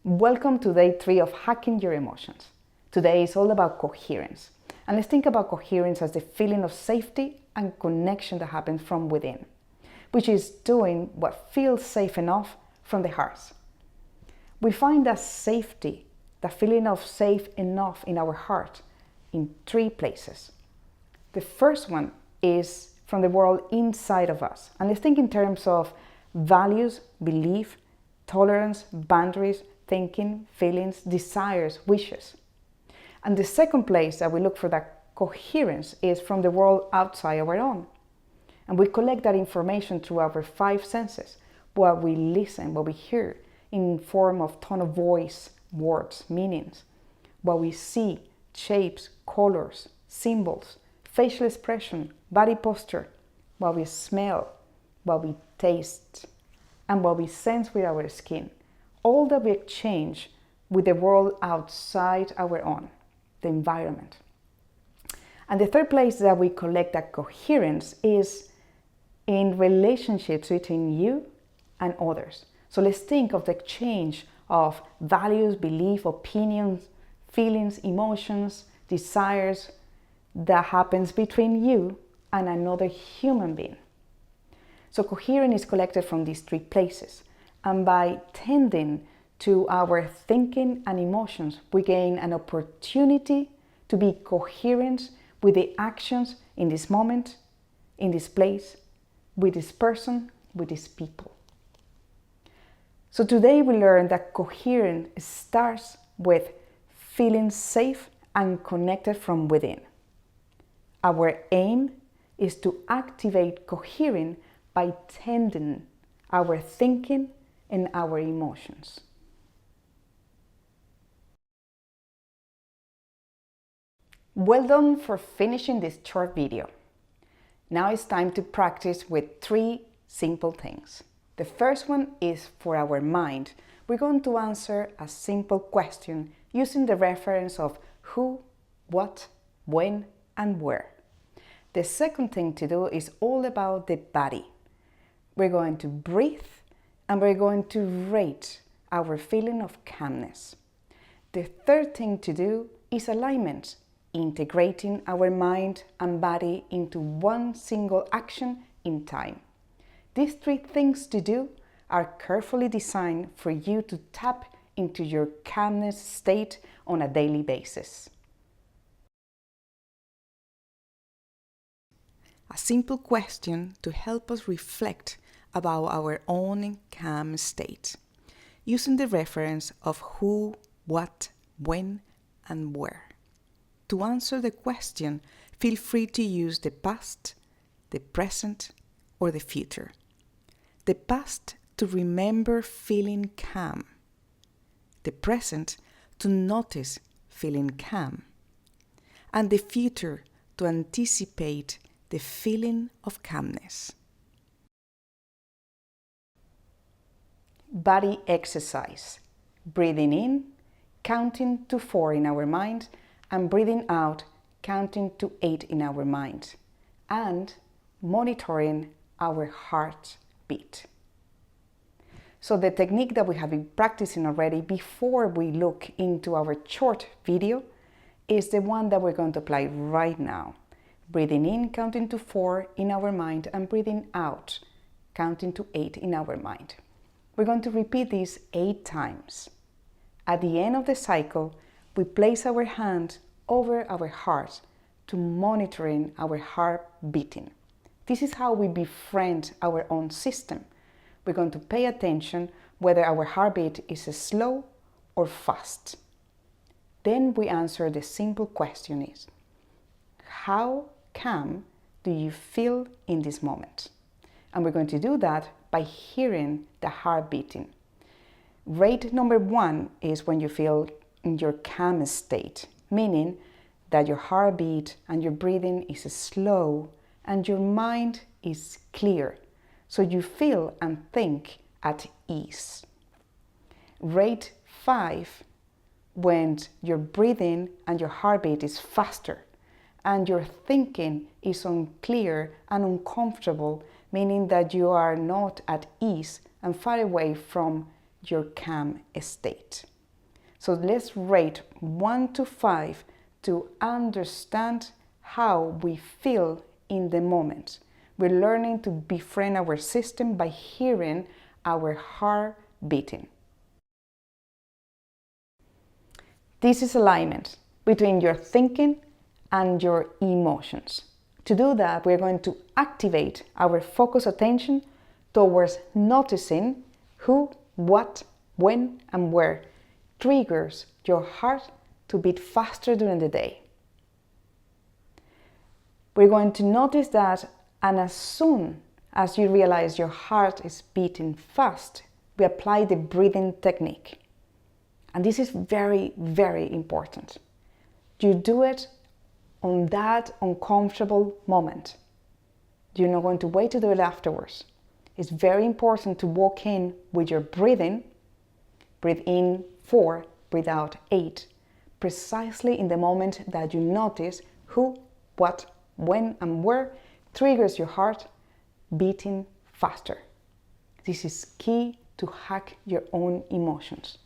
Welcome to day 3 of Hacking Your Emotions. Today is all about coherence. And let's think about coherence as the feeling of safety and connection that happens from within, which is doing what feels safe enough from the heart. We find that safety, the feeling of safe enough in our heart, in 3 places. The first one is from the world inside of us. And let's think in terms of values, belief, tolerance, boundaries, thinking, feelings, desires, wishes. And the second place that we look for that coherence is from the world outside our own. And we collect that information through our 5 senses, what we listen, what we hear, in form of tone of voice, words, meanings, what we see, shapes, colors, symbols, facial expression, body posture, what we smell, what we taste, and what we sense with our skin. All that we exchange with the world outside our own, the environment. And the third place that we collect that coherence is in relationships between you and others. So let's think of the exchange of values, belief, opinions, feelings, emotions, desires that happens between you and another human being. So coherence is collected from these 3 places. And by tending to our thinking and emotions, we gain an opportunity to be coherent with the actions in this moment, in this place, with this person, with these people. So today we learned that coherence starts with feeling safe and connected from within. Our aim is to activate coherence by tending our thinking and our emotions. Well done for finishing this short video. Now it's time to practice with 3 simple things. The first one is for our mind. We're going to answer a simple question using the reference of who, what, when, and where. The second thing to do is all about the body. We're going to breathe and we're going to rate our feeling of calmness. The third thing to do is alignment, integrating our mind and body into one single action in time. These 3 things to do are carefully designed for you to tap into your calmness state on a daily basis. A simple question to help us reflect about our own calm state, using the reference of who, what, when, and where. To answer the question, feel free to use the past, the present, or the future. The past to remember feeling calm. The present to notice feeling calm. And the future to anticipate the feeling of calmness. Body exercise. Breathing in, counting to 4 in our mind, and breathing out, counting to 8 in our mind, and monitoring our heartbeat. So the technique that we have been practicing already before we look into our short video is the one that we're going to apply right now. Breathing in, counting to 4 in our mind, and breathing out, counting to 8 in our mind. We're going to repeat this 8 times. At the end of the cycle, we place our hand over our heart to monitoring our heart beating. This is how we befriend our own system. We're going to pay attention whether our heartbeat is slow or fast. Then we answer the simple question is, how calm do you feel in this moment? And we're going to do that by hearing the heart beating. Rate number 1 is when you feel in your calm state, meaning that your heartbeat and your breathing is slow and your mind is clear, so you feel and think at ease. Rate 5 when your breathing and your heartbeat is faster and your thinking is unclear and uncomfortable, meaning that you are not at ease and far away from your calm state. So let's rate 1 to 5 to understand how we feel in the moment. We're learning to befriend our system by hearing our heart beating. This is alignment between your thinking and your emotions. To do that, we're going to activate our focus attention towards noticing who, what, when, and where triggers your heart to beat faster during the day. We're going to notice that, and as soon as you realize your heart is beating fast, we apply the breathing technique. And this is very, very important. You do it on that uncomfortable moment. You're not going to wait to do it afterwards. It's very important to walk in with your breathing. Breathe in 4, breathe out 8, precisely in the moment that you notice who, what, when, and where triggers your heart beating faster. This is key to hack your own emotions.